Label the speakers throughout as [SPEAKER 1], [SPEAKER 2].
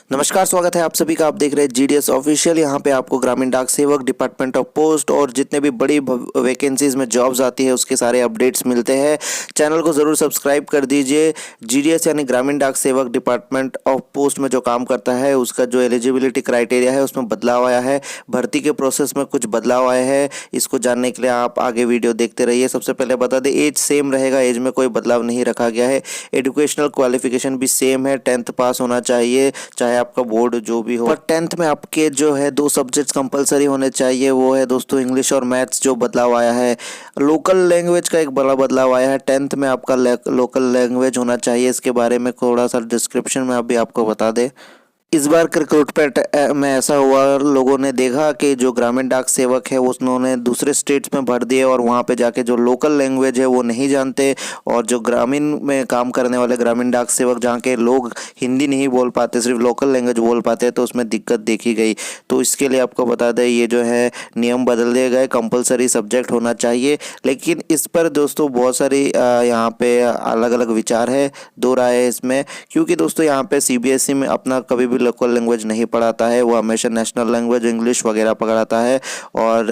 [SPEAKER 1] नमस्कार, स्वागत है आप सभी का। आप देख रहे हैं जीडीएस ऑफिशियल। यहाँ पे आपको ग्रामीण डाक सेवक, डिपार्टमेंट ऑफ पोस्ट और जितने भी बड़ी वैकेंसीज में जॉब्स आती है उसके सारे अपडेट्स मिलते हैं। चैनल को ज़रूर सब्सक्राइब कर दीजिए। जीडीएस यानी ग्रामीण डाक सेवक, डिपार्टमेंट ऑफ पोस्ट में जो काम करता है उसका जो एलिजिबिलिटी क्राइटेरिया है उसमें बदलाव आया है। भर्ती के प्रोसेस में कुछ बदलाव आए हैं। इसको जानने के लिए आप आगे वीडियो देखते रहिए। सबसे पहले बता दें, एज सेम रहेगा, एज में कोई बदलाव नहीं रखा गया है। एजुकेशनल क्वालिफिकेशन भी सेम है, 10th पास होना चाहिए, चाहे आपका बोर्ड जो भी हो। पर 10th में आपके जो है 2 सब्जेक्ट्स कंपलसरी होने चाहिए, वो है दोस्तों इंग्लिश और मैथ्स। जो बदलाव आया है, लोकल लैंग्वेज का एक बड़ा बदलाव आया है। 10th में आपका लोकल लैंग्वेज होना चाहिए। इसके बारे में थोड़ा सा डिस्क्रिप्शन में अभी आपको बता दें। इस बार रिक्रूटमेंट में ऐसा हुआ, लोगों ने देखा कि जो ग्रामीण डाक सेवक है उन्होंने दूसरे स्टेट्स में भर दिए और वहाँ पे जाके जो लोकल लैंग्वेज है वो नहीं जानते। और जो ग्रामीण में काम करने वाले ग्रामीण डाक सेवक जहाँ के लोग हिंदी नहीं बोल पाते, सिर्फ लोकल लैंग्वेज बोल पाते हैं, तो उसमें दिक्कत देखी गई। तो इसके लिए आपको बता दें, ये जो है नियम बदल दिए गए, कंपलसरी सब्जेक्ट होना चाहिए। लेकिन इस पर दोस्तों बहुत सारी यहाँ पे अलग अलग विचार है, दो राय है इसमें। क्योंकि दोस्तों यहाँ पे सीबीएसई में अपना कभी भी लोकल लैंग्वेज नहीं पढ़ाता है, वो हमेशा नेशनल लैंग्वेज इंग्लिश वगैरह पढ़ाता है। और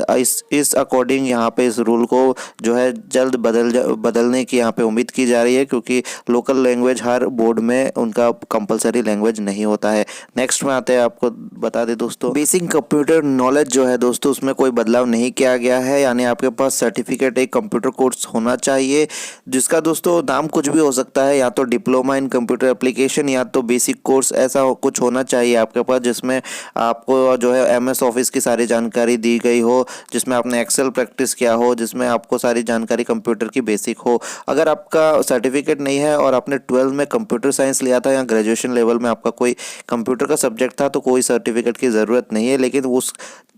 [SPEAKER 1] इस अकॉर्डिंग यहाँ पे इस रूल को जो है जल्द बदलने की यहाँ पे उम्मीद की जा रही है, क्योंकि लोकल लैंग्वेज हर बोर्ड में उनका कंपलसरी लैंग्वेज नहीं होता है। नेक्स्ट में आते हैं, आपको बता दें दोस्तों, बेसिक कंप्यूटर नॉलेज जो है दोस्तों उसमें कोई बदलाव नहीं किया गया है। यानी आपके पास सर्टिफिकेट एक कंप्यूटर कोर्स होना चाहिए, जिसका दोस्तों नाम कुछ भी हो सकता है, या तो डिप्लोमा इन कंप्यूटर एप्लीकेशन या तो बेसिक कोर्स, ऐसा कुछ होना चाहिए आपके पास, जिसमें आपको जो है एमएस ऑफिस की सारी जानकारी दी गई हो, जिसमें आपने एक्सेल प्रैक्टिस किया हो, जिसमें आपको सारी जानकारी कंप्यूटर की बेसिक हो। अगर आपका सर्टिफिकेट नहीं है और आपने 12th में कंप्यूटर साइंस लिया था या ग्रेजुएशन लेवल में आपका कोई कंप्यूटर का सब्जेक्ट था, तो कोई सर्टिफिकेट की ज़रूरत नहीं है। लेकिन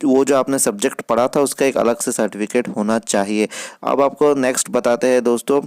[SPEAKER 1] वो जो आपने सब्जेक्ट पढ़ा था उसका एक अलग से सर्टिफिकेट होना चाहिए। अब आपको नेक्स्ट बताते हैं दोस्तों,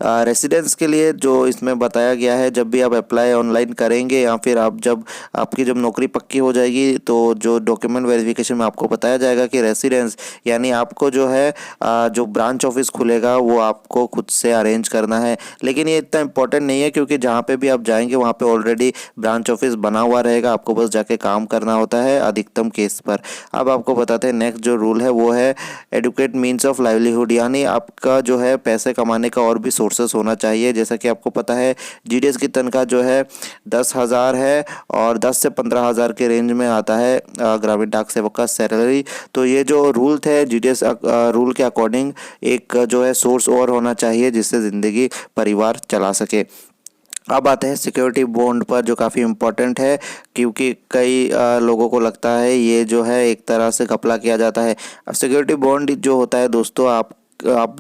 [SPEAKER 1] रेसिडेंस के लिए जो इसमें बताया गया है, जब भी आप अप्लाई ऑनलाइन करेंगे या फिर जब आपकी नौकरी पक्की हो जाएगी, तो जो डॉक्यूमेंट वेरिफिकेशन में आपको बताया जाएगा कि रेसिडेंस यानी आपको जो है जो ब्रांच ऑफिस खुलेगा वो आपको खुद से अरेंज करना है। लेकिन ये इतना इंपॉर्टेंट नहीं है, क्योंकि जहाँ पे भी आप जाएंगे वहाँ पे ऑलरेडी ब्रांच ऑफिस बना हुआ रहेगा, आपको बस जाके काम करना होता है अधिकतम केस पर। अब आपको बताते हैं नेक्स्ट जो रूल है वो है एडुकेट मीन्स ऑफ लाइवलीहुड, यानी आपका जो है पैसे कमाने का और भी सोर्सेस होना चाहिए। जैसा कि आपको पता है जीडीएस की तनख्वाह जो है 10,000 है और 10 से 15,000 के रेंज में आता है ग्रामीण डाक सेवक का सैलरी। तो ये जो रूल थे जीडीएस रूल के अकॉर्डिंग एक जो है सोर्स और होना चाहिए, जिससे ज़िंदगी परिवार चला सके। अब आते हैं सिक्योरिटी बॉन्ड पर, जो काफ़ी इम्पोर्टेंट है, क्योंकि कई लोगों को लगता है ये जो है एक तरह से घपला किया जाता है। अब सिक्योरिटी बॉन्ड जो होता है दोस्तों, आप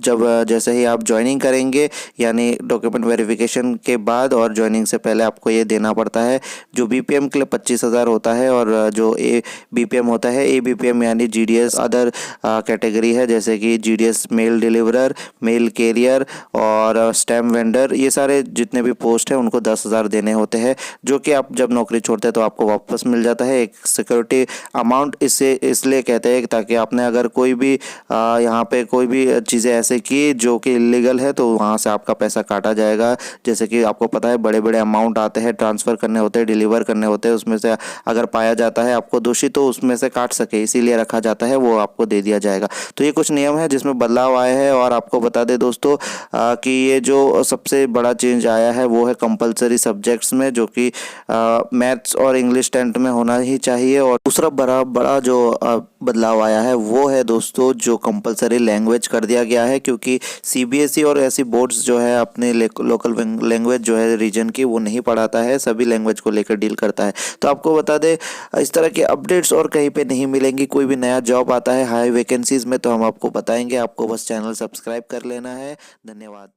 [SPEAKER 1] जब जैसे ही आप ज्वाइनिंग करेंगे, यानी डॉक्यूमेंट वेरिफिकेशन के बाद और ज्वाइनिंग से पहले आपको ये देना पड़ता है। जो बीपीएम के लिए 25,000 होता है, और जो ए बीपीएम होता है, ए बीपीएम यानी जीडीएस अदर कैटेगरी है, जैसे कि GDS mail deliverer, mail carrier और स्टैम्प वेंडर, ये सारे जितने भी पोस्ट हैं उनको 10,000 देने होते हैं, जो कि आप जब नौकरी छोड़ते हैं तो आपको वापस मिल जाता है। एक सिक्योरिटी अमाउंट इसे इसलिए कहते हैं ताकि आपने अगर कोई भी यहाँ पे कोई भी चीज़ें ऐसे की जो कि इलीगल है, तो वहाँ से आपका पैसा काटा जाएगा। जैसे कि आपको पता है बड़े बड़े अमाउंट आते हैं, ट्रांसफ़र करने होते हैं, डिलीवर करने होते हैं, उसमें से अगर पाया जाता है आपको दोषी, तो उसमें से काट सके इसीलिए रखा जाता है, वो आपको दे दिया जाएगा। तो ये कुछ नियम है जिसमें बदलाव आए हैं। और आपको बता दें दोस्तों कि ये जो सबसे बड़ा चेंज आया है वो है कंपलसरी सब्जेक्ट्स में, जो कि मैथ्स और इंग्लिश 10th में होना ही चाहिए। और दूसरा बड़ा जो बदलाव आया है वो है दोस्तों जो कंपलसरी लैंग्वेज कर दिया गया है, क्योंकि सीबीएसई और ऐसी बोर्ड्स जो है अपने लोकल लैंग्वेज जो है रीजन की वो नहीं पढ़ाता है, सभी लैंग्वेज को लेकर डील करता है। तो आपको बता दें, इस तरह के अपडेट्स और कहीं पे नहीं मिलेंगी। कोई भी नया जॉब आता है हाई वैकेंसीज में तो हम आपको बताएंगे, आपको बस चैनल सब्सक्राइब कर लेना है। धन्यवाद।